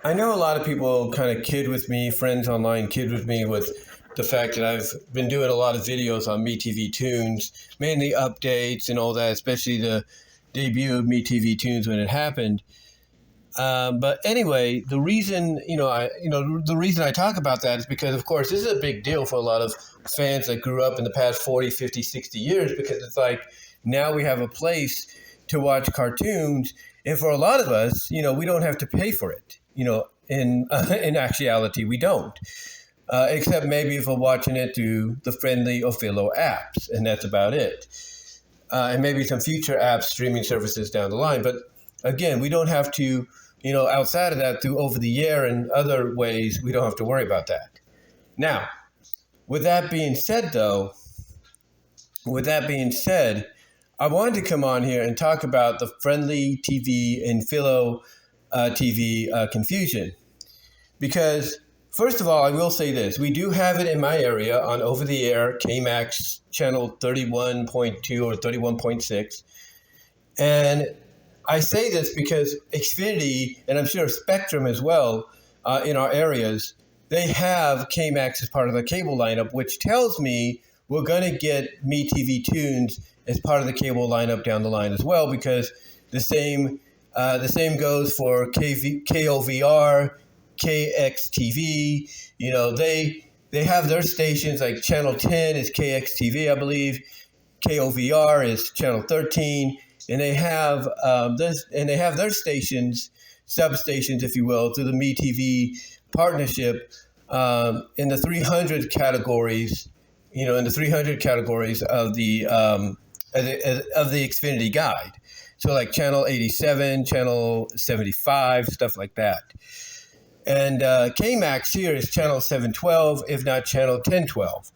I know a lot of people kind of kid with me, friends online kid with me with the fact that I've been doing a lot of videos on MeTV Toons, mainly updates and all that, especially the debut of MeTV Toons when it happened. But anyway, the reason the reason I talk about that is because, of course, this is a big deal for a lot of fans that grew up in the past 40, 50, 60 years, because it's like now we have a place to watch cartoons, and for a lot of us, we don't have to pay for it. In actuality, we don't, except maybe if we're watching it through the Frndly or Philo apps, and that's about it. And maybe some future apps, streaming services down the line. But again, we don't have to, outside of that, through over the air and other ways, we don't have to worry about that. Now, with that being said, I wanted to come on here and talk about the FrndlyTV and Philo TV confusion. Because, first of all, I will say this. We do have it in my area on over-the-air KMAX channel 31.2 or 31.6. And I say this because Xfinity, and I'm sure Spectrum as well, in our areas, they have KMAX as part of the cable lineup, which tells me we're going to get MeTV Toons as part of the cable lineup down the line as well, because the same goes for KOVR, KXTV. They have their stations, like Channel 10 is KXTV, I believe. KOVR is Channel 13, and they have their stations, substations, if you will, through the MeTV partnership in the 300 categories. In the 300 categories of the Xfinity guide. So like channel 87, channel 75, stuff like that. And KMAX here is channel 712, if not channel 1012.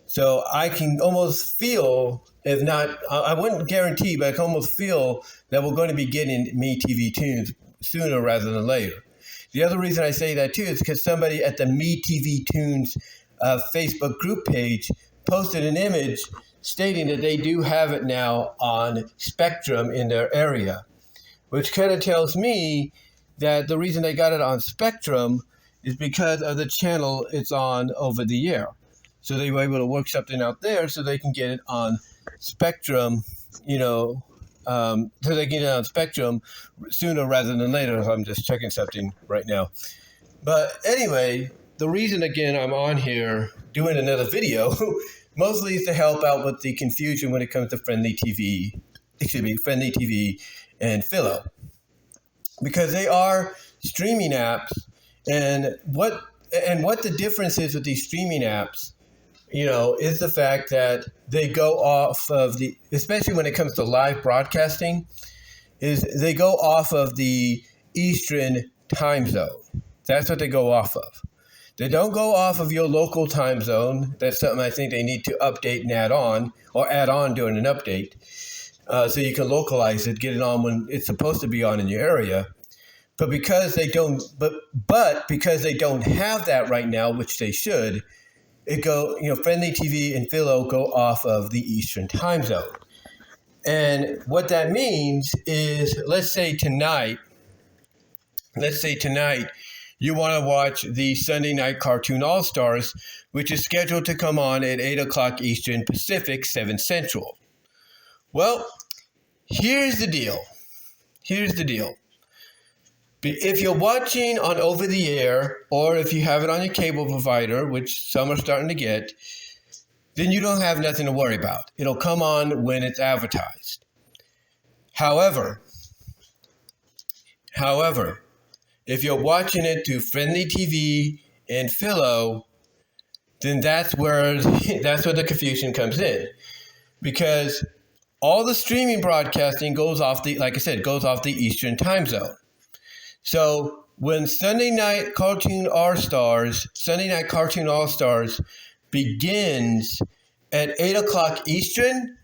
So I can almost feel, if not, I wouldn't guarantee, but I can almost feel that we're going to be getting MeTV Toons sooner rather than later. The other reason I say that too is because somebody at the MeTV Toons Facebook group page posted an image stating that they do have it now on Spectrum in their area, which kind of tells me that the reason they got it on Spectrum is because of the channel it's on over the air. So they were able to work something out there so they can get it on Spectrum, so they can get it on Spectrum sooner rather than later. I'm just checking something right now. But anyway, the reason, again, I'm on here doing another video mostly is to help out with the confusion when it comes to FrndlyTV and Philo. Because they are streaming apps, and what the difference is with these streaming apps, is the fact that they go off of especially when it comes to live broadcasting, is they go off of the Eastern time zone. That's what they go off of. They don't go off of your local time zone. That's something I think they need to update and add on during an update, so you can localize it, get it on when it's supposed to be on in your area. But because they don't, because they don't have that right now, which they should, FrndlyTV and Philo go off of the Eastern time zone. And what that means is, let's say tonight, you want to watch the Sunday night cartoon All-Stars, which is scheduled to come on at 8 o'clock Eastern Pacific, 7 Central. Well, here's the deal. If you're watching on over-the-air, or if you have it on your cable provider, which some are starting to get, then you don't have nothing to worry about. It'll come on when it's advertised. However, if you're watching it through FrndlyTV and Philo, then that's where the confusion comes in, because all the streaming broadcasting goes off the Eastern time zone. So when Sunday night cartoon All-Stars begins at 8 o'clock Eastern,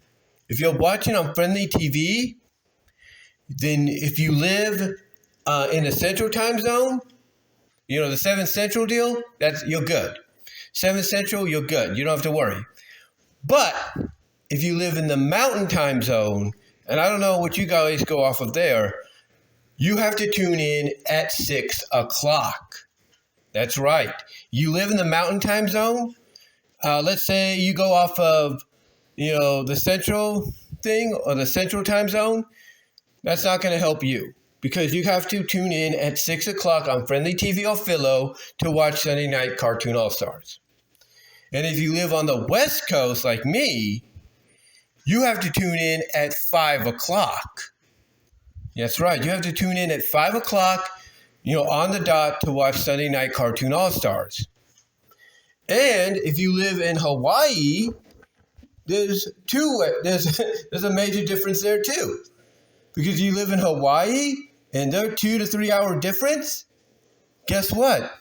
if you're watching on FrndlyTV, then if you live in the Central time zone, the 7 Central deal, you're good. 7 Central, you're good. You don't have to worry. But if you live in the Mountain time zone, and I don't know what you guys go off of there, you have to tune in at 6 o'clock. That's right. You live in the Mountain Time Zone. Let's say you go off of, the Central thing or the Central Time Zone. That's not going to help you because you have to tune in at 6 o'clock on FrndlyTV or Philo to watch Sunday Night Cartoon All-Stars. And if you live on the West Coast like me, you have to tune in at 5 o'clock. That's right. You have to tune in at 5 o'clock, on the dot to watch Sunday Night Cartoon All-Stars. And if you live in Hawaii, there's a major difference there too. Because you live in Hawaii and they're 2 to 3 hour difference. Guess what?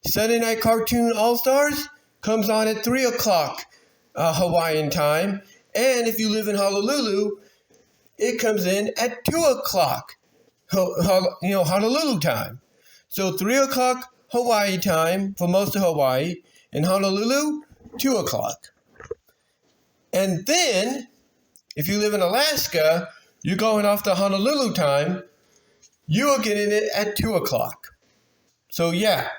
Sunday Night Cartoon All-Stars comes on at 3 o'clock Hawaiian time. And if you live in Honolulu, it comes in at 2 o'clock, Honolulu time. So 3 o'clock Hawaii time for most of Hawaii, and Honolulu, 2 o'clock. And then, if you live in Alaska, you're going off the Honolulu time, you are getting it at 2 o'clock. So yeah,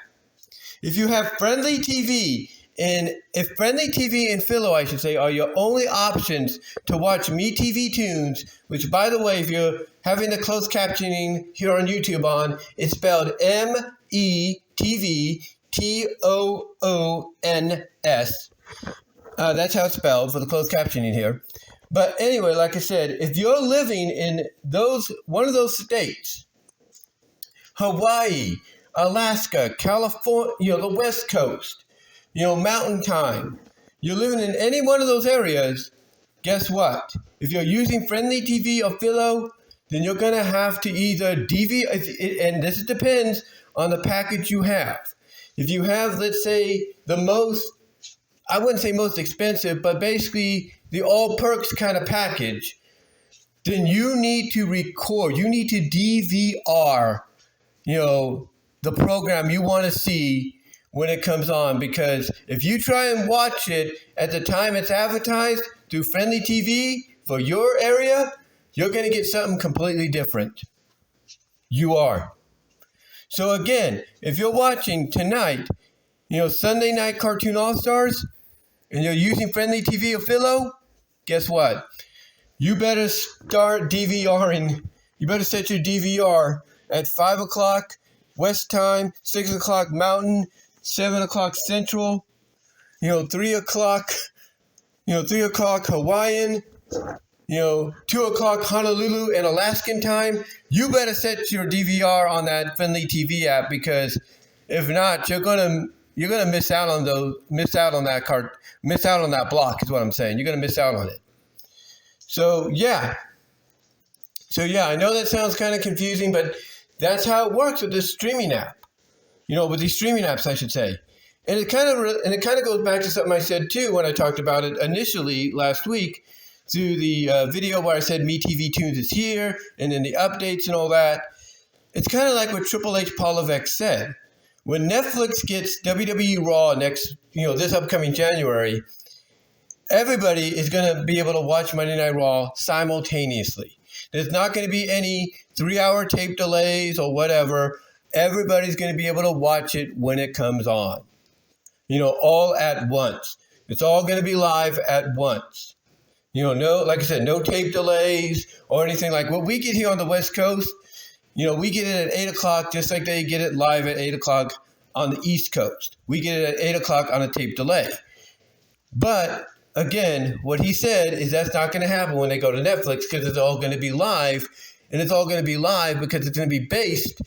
if you have FrndlyTV, and if FrndlyTV and Philo, I should say, are your only options to watch MeTV Toons, which, by the way, if you're having the closed captioning here on YouTube on, it's spelled METV TOONS. That's how it's spelled for the closed captioning here. But anyway, like I said, if you're living in one of those states, Hawaii, Alaska, California, the West Coast, Mountain Time, you're living in any one of those areas, guess what? If you're using FrndlyTV or Philo, then you're going to have to either and this depends on the package you have. If you have, let's say, I wouldn't say most expensive, but basically the all perks kind of package, then you need to record, you need to DVR, the program you want to see when it comes on, because if you try and watch it at the time it's advertised through FrndlyTV for your area, you're going to get something completely different. You are. So again, if you're watching tonight, Sunday Night Cartoon All-Stars, and you're using FrndlyTV or Philo, guess what? You better start DVRing. You better set your DVR at 5 o'clock West Time, 6 o'clock Mountain, 7 o'clock Central, 3 o'clock, 3 o'clock Hawaiian, 2 o'clock Honolulu and Alaskan time. You better set your DVR on that FrndlyTV app, because if not, you're gonna miss out on that block is what I'm saying. You're gonna miss out on it. So yeah, I know that sounds kind of confusing, but that's how it works with this streaming app. With these streaming apps, I should say. And it kind of goes back to something I said too when I talked about it initially last week through the video where I said MeTV Toons is here, and then the updates and all that. It's kind of like what Triple H Paul Levesque said. When Netflix gets WWE Raw this upcoming January, everybody is going to be able to watch Monday Night Raw simultaneously. There's not going to be any 3-hour tape delays or whatever. Everybody's going to be able to watch it when it comes on. All at once. It's all going to be live at once. Like I said, no tape delays or anything like what we get here on the West Coast. We get it at 8 o'clock just like they get it live at 8 o'clock on the East Coast. We get it at 8 o'clock on a tape delay. But again, what he said is that's not going to happen when they go to Netflix, because it's all going to be live. And it's all going to be live because it's going to be based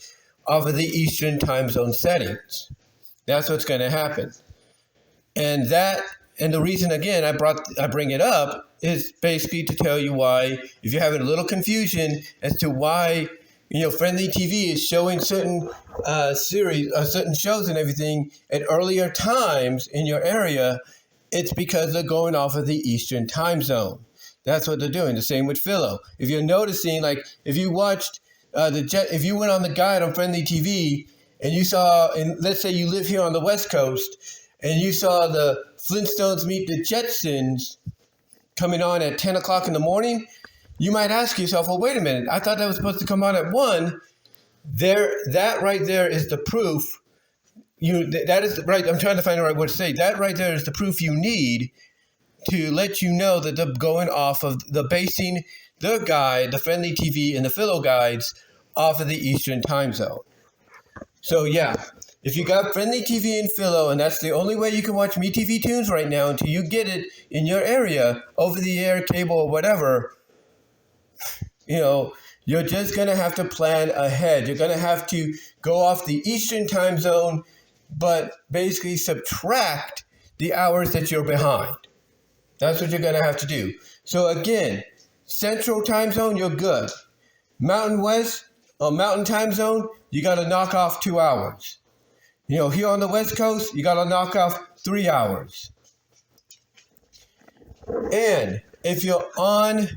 off of the Eastern time zone settings. That's what's going to happen. And the reason, again, I bring it up is basically to tell you why, if you're having a little confusion as to why, FrndlyTV is showing certain certain shows and everything at earlier times in your area, it's because they're going off of the Eastern time zone. That's what they're doing. The same with Philo. If you're noticing, like if you watched if you went on the guide on FrndlyTV and you saw, and let's say you live here on the West Coast, and you saw the Flintstones Meet the Jetsons coming on at 10 o'clock in the morning, you might ask yourself, well, wait a minute, I thought that was supposed to come on at 1, That right there is the proof. That is right. I'm trying to find the right word to say. That right there is the proof you need to let you know that they're going off of the basing the guide, the Friendly TV and the Philo guides off of the Eastern time zone. So yeah, if you got Friendly TV and Philo, and that's the only way you can watch MeTV Toons right now until you get it in your area, over the air, cable, or whatever, you're just going to have to plan ahead. You're going to have to go off the Eastern time zone, but basically subtract the hours that you're behind. That's what you're going to have to do. So again, Central time zone, you're good. Mountain West or Mountain time zone, you got to knock off 2 hours. Here on the West Coast, you got to knock off 3 hours. And if you're on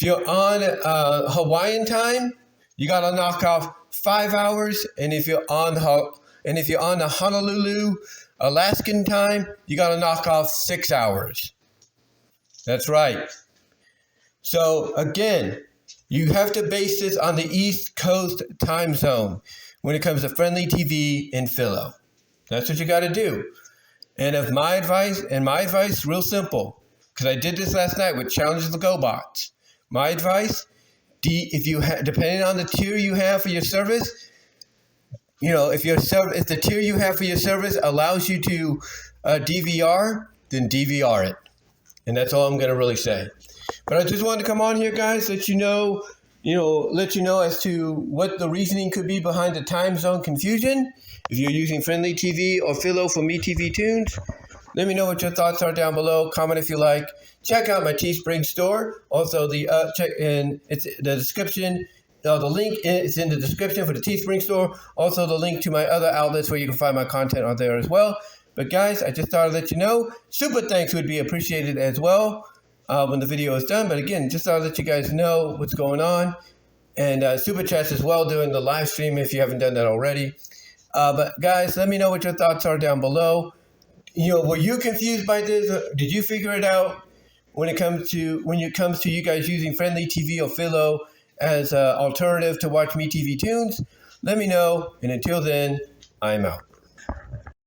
Hawaiian time, you got to knock off 5 hours. And if you're on the Honolulu Alaskan time, you got to knock off 6 hours. That's right. So again, you have to base this on the East Coast time zone when it comes to Friendly TV and Philo. That's what you got to do. And my advice, real simple, because I did this last night with Challenges the GoBots. My advice, depending on the tier you have for your service, if the tier you have for your service allows you to DVR, then DVR it. And that's all I'm going to really say. But I just wanted to come on here, guys, let you know as to what the reasoning could be behind the time zone confusion. If you're using Friendly TV or Philo for MeTV Toons, let me know what your thoughts are down below. Comment if you like. Check out my Teespring store. Also, it's the description. The link is in the description for the Teespring store. Also, the link to my other outlets where you can find my content are there as well. But guys, I just thought I'd let you know. Super thanks would be appreciated as well when the video is done. But again, just thought I'd let you guys know what's going on. And super chats as well during the live stream if you haven't done that already. But guys, let me know what your thoughts are down below. Were you confused by this? Did you figure it out when it comes to you guys using Friendly TV or Philo as an alternative to watch MeTV Toons? Let me know. And until then, I'm out.